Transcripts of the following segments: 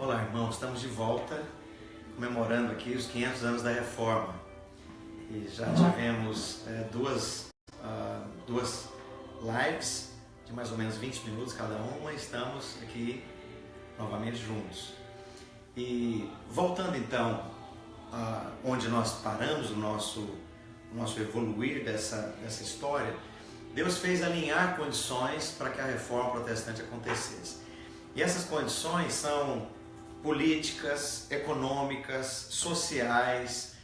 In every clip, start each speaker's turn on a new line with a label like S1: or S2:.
S1: Olá, irmãos, estamos de volta comemorando aqui os 500 anos da Reforma e já tivemos duas lives de mais ou menos 20 minutos cada uma. Estamos aqui novamente juntos e voltando então onde nós paramos o nosso evoluir dessa história. Deus fez alinhar condições para que a Reforma Protestante acontecesse, e essas condições são políticas, econômicas, sociais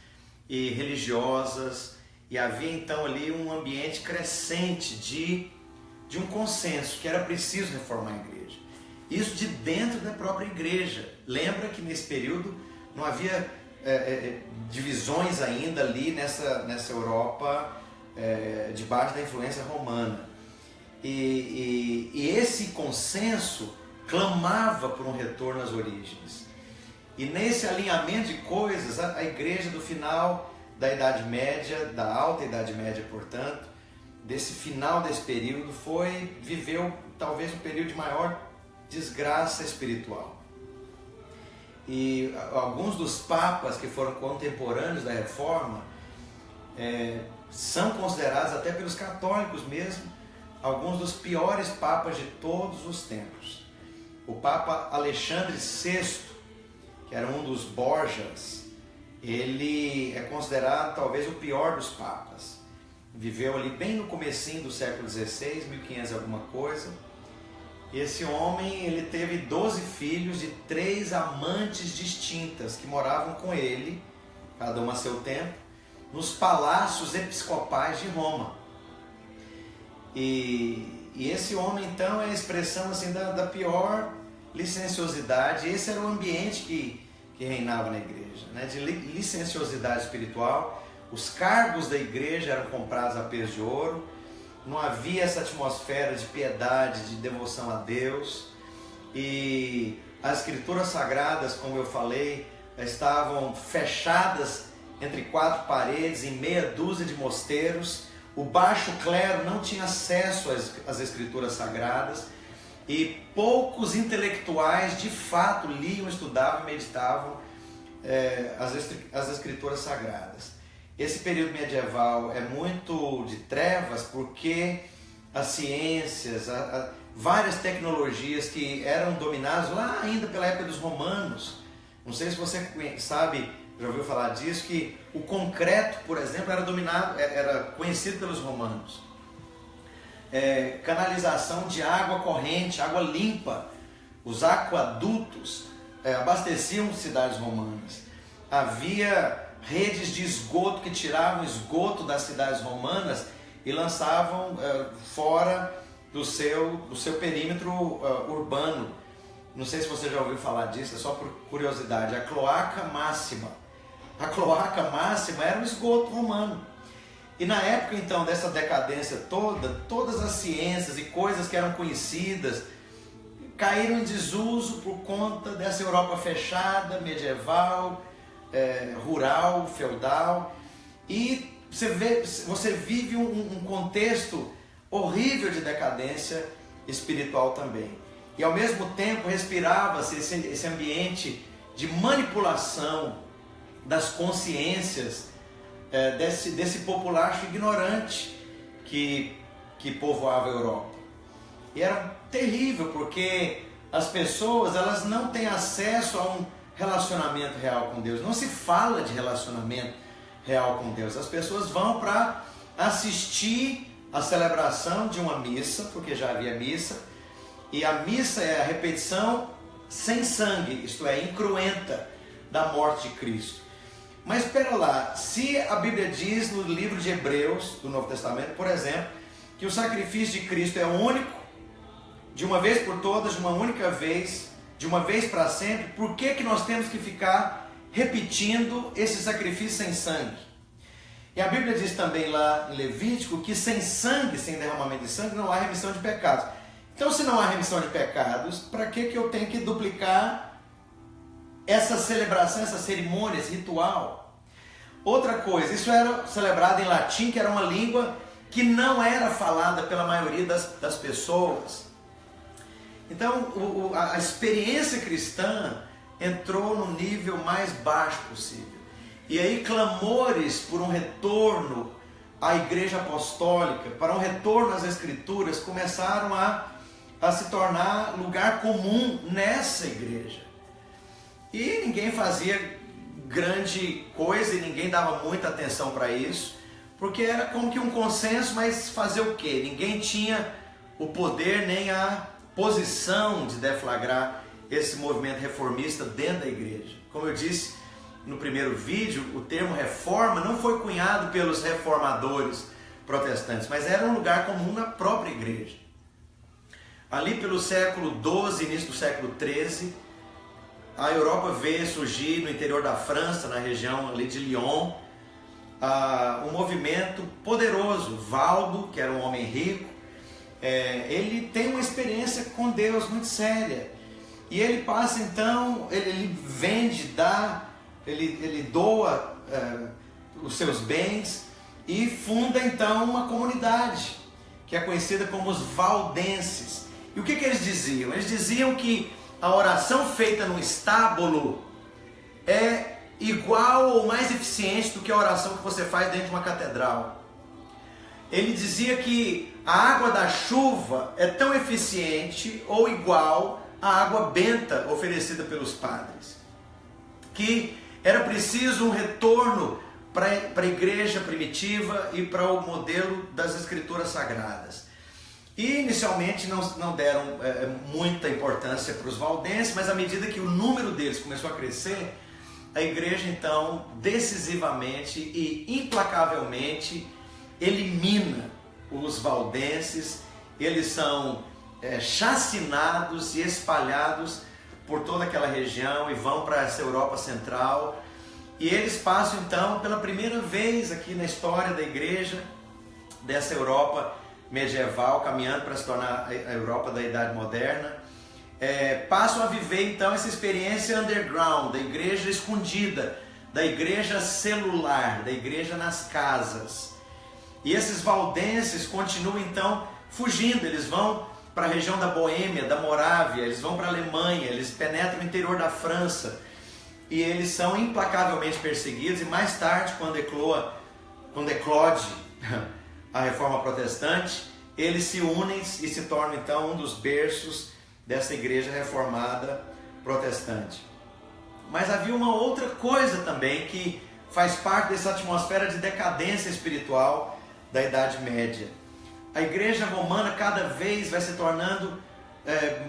S1: e religiosas, e havia então ali um ambiente crescente de um consenso que era preciso reformar a igreja. Isso de dentro da própria igreja. Lembra que nesse período não havia divisões ainda ali nessa Europa debaixo da influência romana. E esse consenso clamava por um retorno às origens. E nesse alinhamento de coisas, a igreja do final da Idade Média, da Alta Idade Média, portanto, desse final desse período, viveu talvez um período de maior desgraça espiritual. E alguns dos papas que foram contemporâneos da Reforma são considerados, até pelos católicos mesmo, alguns dos piores papas de todos os tempos. O Papa Alexandre VI, que era um dos Borgias, ele é considerado talvez o pior dos papas. Viveu ali bem no comecinho do século XVI, 1500 alguma coisa. Esse homem, ele teve 12 filhos de 3 amantes distintas que moravam com ele, cada uma a seu tempo, nos palácios episcopais de Roma. E esse homem então é a expressão assim, da pior licenciosidade. Esse era o ambiente que reinava na igreja, né? De licenciosidade espiritual. Os cargos da igreja eram comprados a peso de ouro. Não havia essa atmosfera de piedade, de devoção a Deus. E as escrituras sagradas, como eu falei, estavam fechadas entre 4 paredes, em meia dúzia de mosteiros. O baixo clero não tinha acesso às escrituras sagradas, e poucos intelectuais de fato liam, estudavam e meditavam as escrituras sagradas. Esse período medieval é muito de trevas, porque as ciências, várias tecnologias que eram dominadas lá ainda pela época dos romanos. Não sei se você sabe, já ouviu falar disso, que o concreto, por exemplo, era conhecido pelos romanos. Canalização de água corrente, água limpa. Os aquadutos abasteciam cidades romanas. Havia redes de esgoto que tiravam esgoto das cidades romanas e lançavam fora do seu perímetro urbano. Não sei se você já ouviu falar disso, é só por curiosidade. A cloaca máxima. A cloaca máxima era um esgoto romano. E na época então dessa decadência toda, todas as ciências e coisas que eram conhecidas caíram em desuso por conta dessa Europa fechada, medieval, rural, feudal. E você vive um contexto horrível de decadência espiritual também. E ao mesmo tempo respirava-se esse ambiente de manipulação das consciências desse populacho ignorante que povoava a Europa. E era terrível, porque as pessoas elas não têm acesso a um relacionamento real com Deus. Não se fala de relacionamento real com Deus. As pessoas vão para assistir a celebração de uma missa, porque já havia missa, e a missa é a repetição sem sangue, isto é, incruenta, da morte de Cristo. Mas espera lá, se a Bíblia diz no livro de Hebreus, do Novo Testamento, por exemplo, que o sacrifício de Cristo é único, de uma vez por todas, de uma única vez, de uma vez para sempre, por que nós temos que ficar repetindo esse sacrifício sem sangue? E a Bíblia diz também lá em Levítico que sem sangue, sem derramamento de sangue, não há remissão de pecados. Então, se não há remissão de pecados, para que eu tenho que duplicar essa celebração, essa cerimônia, esse ritual? Outra coisa, isso era celebrado em latim, que era uma língua que não era falada pela maioria das pessoas. Então, a experiência cristã entrou no nível mais baixo possível. E aí clamores por um retorno à igreja apostólica, para um retorno às escrituras, começaram a se tornar lugar comum nessa igreja. E ninguém fazia grande coisa e ninguém dava muita atenção para isso, porque era como que um consenso, mas fazer o quê? Ninguém tinha o poder nem a posição de deflagrar esse movimento reformista dentro da igreja. Como eu disse no primeiro vídeo, o termo reforma não foi cunhado pelos reformadores protestantes, mas era um lugar comum na própria igreja. Ali pelo século XII, início do século XIII, a Europa veio surgir no interior da França, na região ali de Lyon, um movimento poderoso. Valdo, que era um homem rico, ele tem uma experiência com Deus muito séria. E ele passa então, ele vende, ele doa os seus bens e funda então uma comunidade que é conhecida como os valdenses. E o que eles diziam? Eles diziam que a oração feita no estábulo é igual ou mais eficiente do que a oração que você faz dentro de uma catedral. Ele dizia que a água da chuva é tão eficiente ou igual à água benta oferecida pelos padres, que era preciso um retorno para a igreja primitiva e para o modelo das escrituras sagradas. E inicialmente não deram muita importância para os valdenses, mas à medida que o número deles começou a crescer, a igreja então decisivamente e implacavelmente elimina os valdenses. Eles são chacinados e espalhados por toda aquela região e vão para essa Europa Central. E eles passam então pela primeira vez aqui na história da igreja, dessa Europa medieval, caminhando para se tornar a Europa da Idade Moderna, passam a viver então essa experiência underground, da igreja escondida, da igreja celular, da igreja nas casas. E esses valdenses continuam então fugindo. Eles vão para a região da Boêmia, da Morávia, eles vão para a Alemanha, eles penetram no interior da França, e eles são implacavelmente perseguidos. E mais tarde, quando eclode a reforma protestante, eles se unem e se tornam então um dos berços dessa igreja reformada protestante. Mas havia uma outra coisa também que faz parte dessa atmosfera de decadência espiritual da Idade Média. A igreja romana cada vez vai se tornando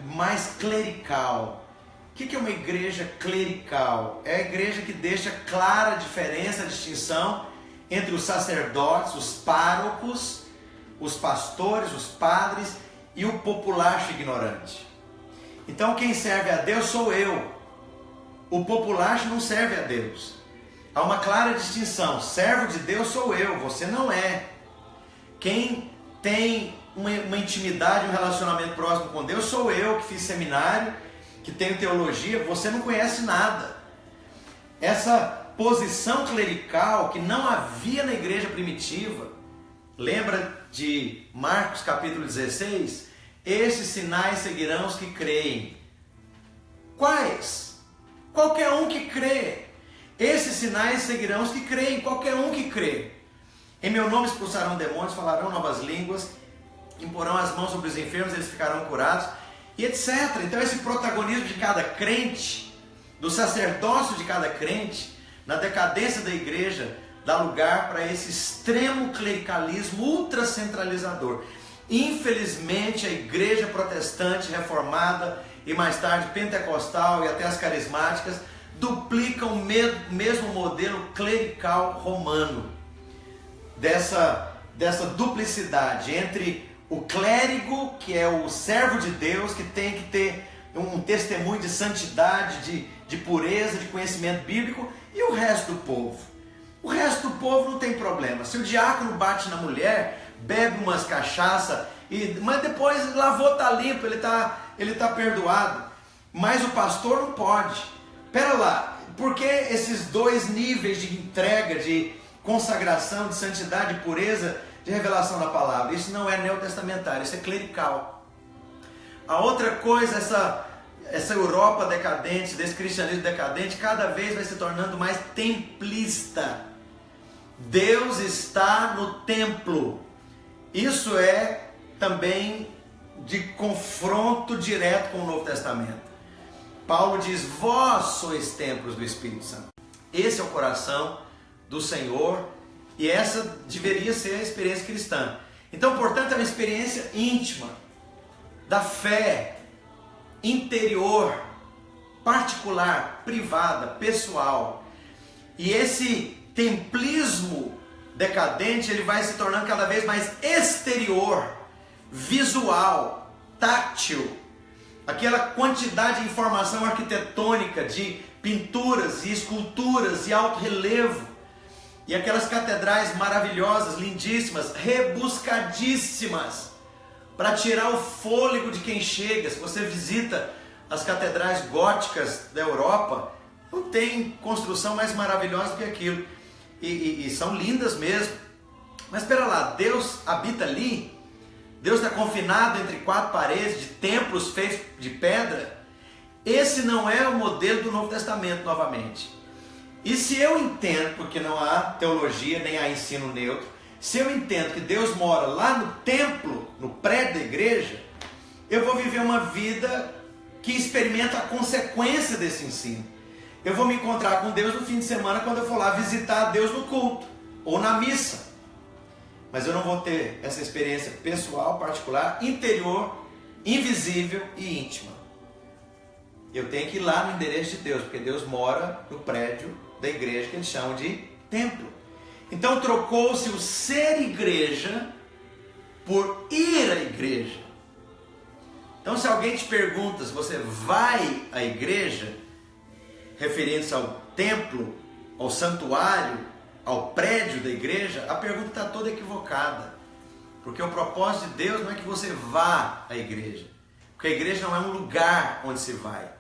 S1: mais clerical. O que é uma igreja clerical? É a igreja que deixa clara a diferença, a distinção entre os sacerdotes, os párocos, os pastores, os padres e o populacho ignorante. Então quem serve a Deus sou eu. O populacho não serve a Deus. Há uma clara distinção. Servo de Deus sou eu, você não é. Quem tem uma intimidade, um relacionamento próximo com Deus sou eu, que fiz seminário, que tenho teologia. Você não conhece nada. Essa posição clerical que não havia na igreja primitiva. Lembra de Marcos capítulo 16? Esses sinais seguirão os que creem. Quais? Qualquer um que crê. Esses sinais seguirão os que creem. Qualquer um que crê. Em meu nome expulsarão demônios, falarão novas línguas, imporão as mãos sobre os enfermos, eles ficarão curados, e etc. Então esse protagonismo de cada crente, do sacerdócio de cada crente, na decadência da igreja, dá lugar para esse extremo clericalismo ultracentralizador. Infelizmente a igreja protestante reformada e mais tarde pentecostal e até as carismáticas duplicam o mesmo modelo clerical romano. Dessa duplicidade entre o clérigo, que é o servo de Deus, que tem que ter um testemunho de santidade, de pureza, de conhecimento bíblico, e o resto do povo. O resto do povo não tem problema. Se o diácono bate na mulher, bebe umas cachaça, mas depois lavou, está limpo, ele tá perdoado. Mas o pastor não pode. Pera lá, por que esses dois níveis de entrega, de consagração, de santidade, de pureza, de revelação da palavra? Isso não é neotestamentário, isso é clerical. A outra coisa, essa Europa decadente, desse cristianismo decadente, cada vez vai se tornando mais templista. Deus está no templo. Isso é também de confronto direto com o Novo Testamento. Paulo diz: vós sois templos do Espírito Santo. Esse é o coração do Senhor e essa deveria ser a experiência cristã. Então, portanto, é uma experiência íntima, da fé, interior, particular, privada, pessoal. E esse templismo decadente, ele vai se tornando cada vez mais exterior, visual, tátil. Aquela quantidade de informação arquitetônica, de pinturas e esculturas e alto relevo, e aquelas catedrais maravilhosas, lindíssimas, rebuscadíssimas, para tirar o fôlego de quem chega. Se você visita as catedrais góticas da Europa, não tem construção mais maravilhosa do que aquilo, e são lindas mesmo. Mas espera lá, Deus habita ali? Deus está confinado entre quatro paredes de templos feitos de pedra? Esse não é o modelo do Novo Testamento novamente. E se eu entendo, porque não há teologia nem há ensino neutro, se eu entendo que Deus mora lá no templo, no prédio da igreja, eu vou viver uma vida que experimenta a consequência desse ensino. Eu vou me encontrar com Deus no fim de semana quando eu for lá visitar Deus no culto ou na missa. Mas eu não vou ter essa experiência pessoal, particular, interior, invisível e íntima. Eu tenho que ir lá no endereço de Deus, porque Deus mora no prédio da igreja que eles chamam de templo. Então trocou-se o ser igreja por ir à igreja. Então se alguém te pergunta se você vai à igreja, referindo-se ao templo, ao santuário, ao prédio da igreja, a pergunta está toda equivocada. Porque o propósito de Deus não é que você vá à igreja. Porque a igreja não é um lugar onde se vai.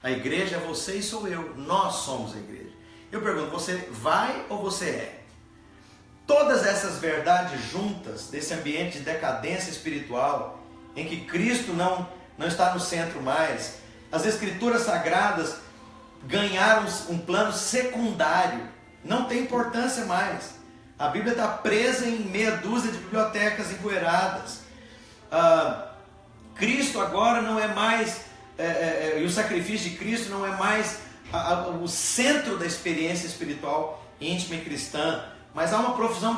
S1: A igreja é você e sou eu. Nós somos a igreja. Eu pergunto, você vai ou você é? Todas essas verdades juntas, desse ambiente de decadência espiritual, em que Cristo não está no centro mais, as escrituras sagradas ganharam um plano secundário, não tem importância mais. A Bíblia está presa em meia dúzia de bibliotecas empoeiradas. Cristo agora não é mais, e o sacrifício de Cristo não é mais o centro da experiência espiritual íntima e cristã, mas há uma profusão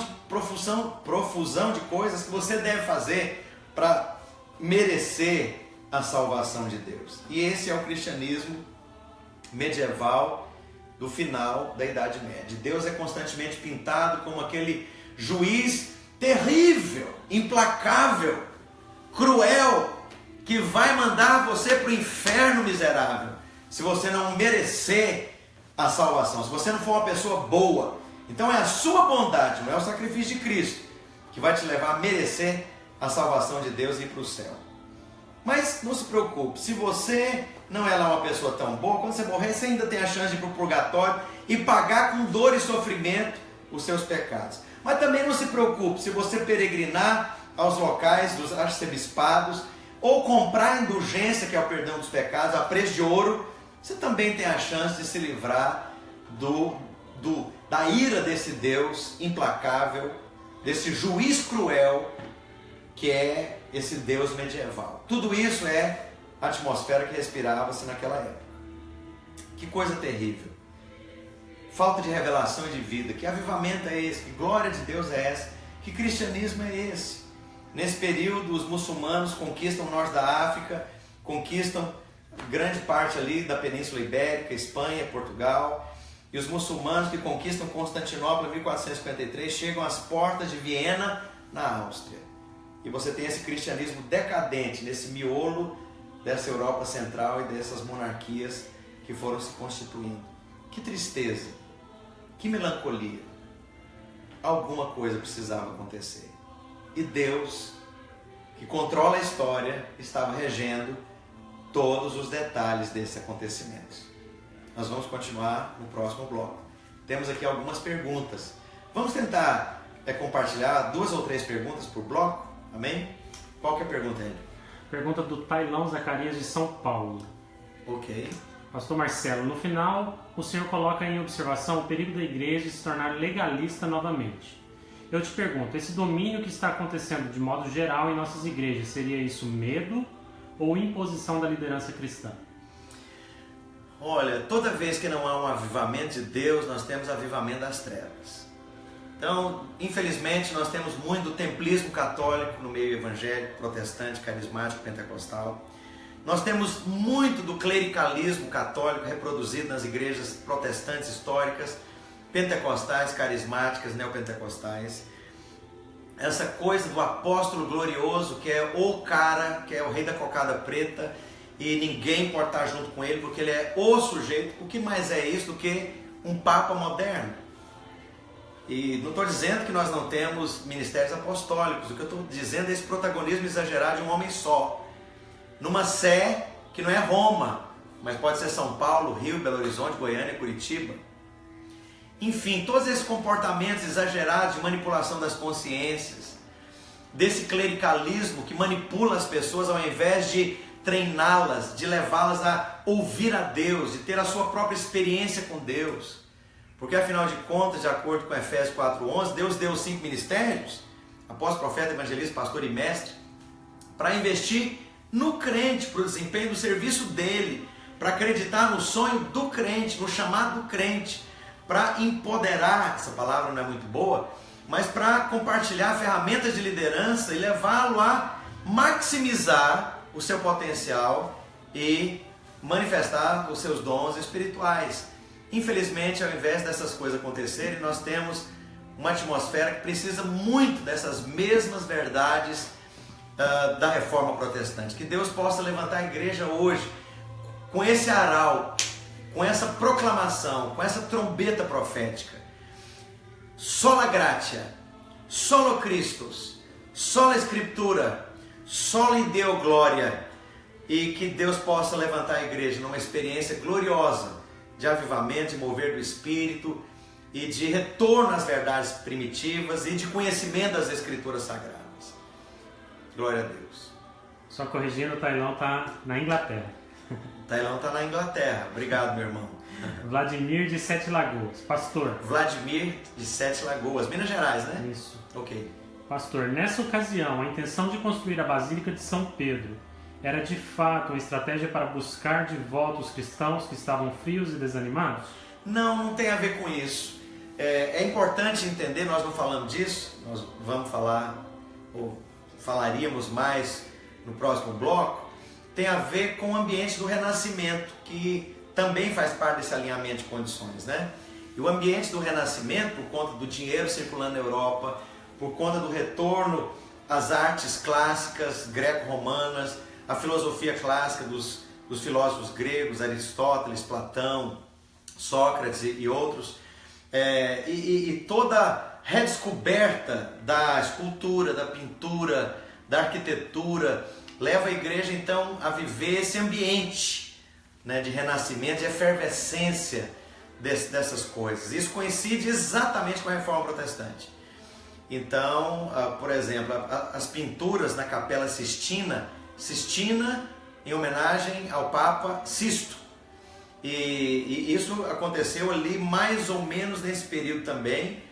S1: de coisas que você deve fazer para merecer a salvação de Deus. E esse é o cristianismo medieval do final da Idade Média. Deus é constantemente pintado como aquele juiz terrível, implacável, cruel, que vai mandar você para o inferno miserável, se você não merecer a salvação, se você não for uma pessoa boa. Então é a sua bondade, não é o sacrifício de Cristo, que vai te levar a merecer a salvação de Deus e ir para o céu. Mas não se preocupe, se você não é lá uma pessoa tão boa, quando você morrer, você ainda tem a chance de ir para o purgatório e pagar com dor e sofrimento os seus pecados. Mas também não se preocupe, se você peregrinar aos locais dos arcebispados, ou comprar indulgência, que é o perdão dos pecados, a preço de ouro, você também tem a chance de se livrar da ira desse Deus implacável, desse juiz cruel, que é esse Deus medieval. Tudo isso é a atmosfera que respirava-se naquela época. Que coisa terrível. Falta de revelação e de vida. Que avivamento é esse? Que glória de Deus é essa? Que cristianismo é esse? Nesse período, os muçulmanos conquistam o norte da África, conquistam grande parte ali da Península Ibérica, Espanha, Portugal, e os muçulmanos que conquistam Constantinopla em 1453 chegam às portas de Viena, na Áustria. E você tem esse cristianismo decadente, nesse miolo dessa Europa Central e dessas monarquias que foram se constituindo. Que tristeza, que melancolia. Alguma coisa precisava acontecer. E Deus, que controla a história, estava regendo todos os detalhes desses acontecimentos. Nós vamos continuar no próximo bloco. Temos aqui algumas perguntas. Vamos tentar compartilhar 2 ou 3 perguntas por bloco? Amém? Qual que é a pergunta, Hélio?
S2: Pergunta do Tailão Zacarias de São Paulo.
S1: Ok.
S2: Pastor Marcelo, no final, o senhor coloca em observação o perigo da igreja se tornar legalista novamente. Eu te pergunto, esse domínio que está acontecendo de modo geral em nossas igrejas, seria isso medo ou imposição da liderança cristã?
S1: Olha, toda vez que não há um avivamento de Deus, nós temos avivamento das trevas. Então, infelizmente, nós temos muito do templismo católico no meio evangélico, protestante, carismático, pentecostal. Nós temos muito do clericalismo católico reproduzido nas igrejas protestantes históricas, pentecostais, carismáticas, neopentecostais. Essa coisa do apóstolo glorioso, que é o cara, que é o rei da cocada preta, e ninguém pode estar junto com ele, porque ele é o sujeito. O que mais é isso do que um papa moderno? E não estou dizendo que nós não temos ministérios apostólicos, o que eu estou dizendo é esse protagonismo exagerado de um homem só, numa sé que não é Roma, mas pode ser São Paulo, Rio, Belo Horizonte, Goiânia, Curitiba. Enfim, todos esses comportamentos exagerados de manipulação das consciências, desse clericalismo que manipula as pessoas ao invés de treiná-las, de levá-las a ouvir a Deus, de ter a sua própria experiência com Deus. Porque afinal de contas, de acordo com Efésios 4:11, Deus deu 5 ministérios, apóstolo, profeta, evangelista, pastor e mestre, para investir no crente, para o desempenho do serviço dele, para acreditar no sonho do crente, no chamado do crente, para empoderar, essa palavra não é muito boa, mas para compartilhar ferramentas de liderança e levá-lo a maximizar o seu potencial e manifestar os seus dons espirituais. Infelizmente, ao invés dessas coisas acontecerem, nós temos uma atmosfera que precisa muito dessas mesmas verdades da reforma protestante. Que Deus possa levantar a igreja hoje com esse aral, com essa proclamação, com essa trombeta profética. Sola gratia, solo Christus, sola Escritura, sola Deo glória. E que Deus possa levantar a igreja numa experiência gloriosa de avivamento, de mover do Espírito e de retorno às verdades primitivas e de conhecimento das Escrituras Sagradas. Glória a Deus.
S2: Só corrigindo, o Tailão está na Inglaterra.
S1: O Tailão está na Inglaterra. Obrigado, meu irmão.
S2: Vladimir de Sete Lagoas. Pastor.
S1: Vladimir de Sete Lagoas, Minas Gerais, né?
S2: Isso.
S1: Ok.
S2: Pastor, nessa ocasião, a intenção de construir a Basílica de São Pedro era de fato uma estratégia para buscar de volta os cristãos que estavam frios e desanimados?
S1: Não, não tem a ver com isso. É importante entender, nós não falamos disso, nós vamos falar, ou falaríamos mais no próximo bloco, tem a ver com o ambiente do renascimento, que também faz parte desse alinhamento de condições, né? E o ambiente do renascimento, por conta do dinheiro circulando na Europa, por conta do retorno às artes clássicas greco-romanas, a filosofia clássica dos filósofos gregos, Aristóteles, Platão, Sócrates e outros, e toda redescoberta da escultura, da pintura, da arquitetura, leva a igreja então a viver esse ambiente, né, de renascimento, de efervescência dessas coisas. Isso coincide exatamente com a Reforma Protestante. Então, por exemplo, as pinturas na Capela Sistina em homenagem ao Papa Sisto. E isso aconteceu ali mais ou menos nesse período também.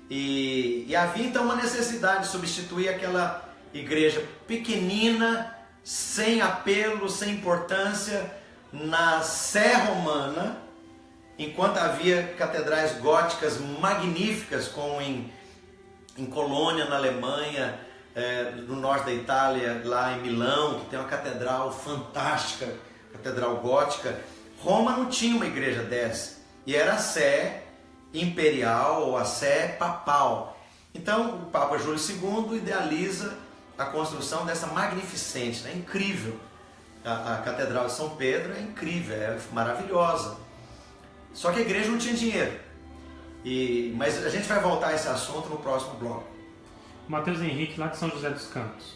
S1: E havia então uma necessidade de substituir aquela igreja pequenina, sem apelo, sem importância, na Sé romana, enquanto havia catedrais góticas magníficas, como em Colônia, na Alemanha, no norte da Itália, lá em Milão, que tem uma catedral fantástica, catedral gótica. Roma não tinha uma igreja dessa, e era a Sé imperial ou a Sé papal. Então o Papa Júlio II idealiza a construção dessa magnificente, né? Incrível. A Catedral de São Pedro é incrível, é maravilhosa. Só que a igreja não tinha dinheiro. Mas a gente vai voltar a esse assunto no próximo bloco.
S2: Matheus Henrique, lá de São José dos Campos.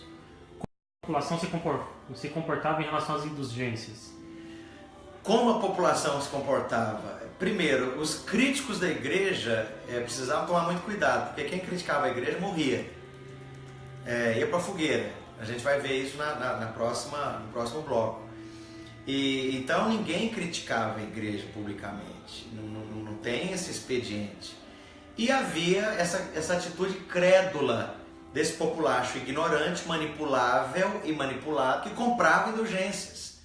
S2: Como a população se comportava em relação às indulgências?
S1: Como a população se comportava? Primeiro, os críticos da igreja precisavam tomar muito cuidado, porque quem criticava a igreja morria. Ia para a fogueira. A gente vai ver isso no próximo bloco. E então ninguém criticava a igreja publicamente, não tem esse expediente. E havia essa atitude crédula desse populacho ignorante, manipulável e manipulado, que comprava indulgências.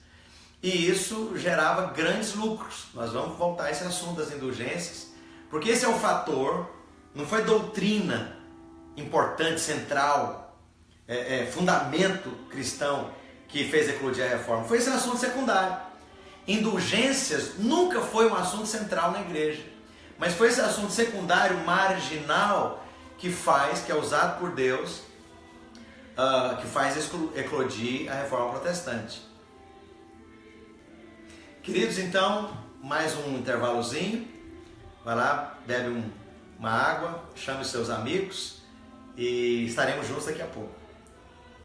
S1: E isso gerava grandes lucros. Nós vamos voltar a esse assunto das indulgências, porque esse é o fator, não foi doutrina importante, central, fundamento cristão que fez eclodir a reforma. Foi esse assunto secundário. Indulgências nunca foi um assunto central na igreja, mas foi esse assunto secundário, marginal, que é usado por Deus, que faz eclodir a reforma protestante. Queridos, então, mais um intervalozinho. Vai lá, bebe uma água, chame os seus amigos e estaremos juntos daqui a pouco.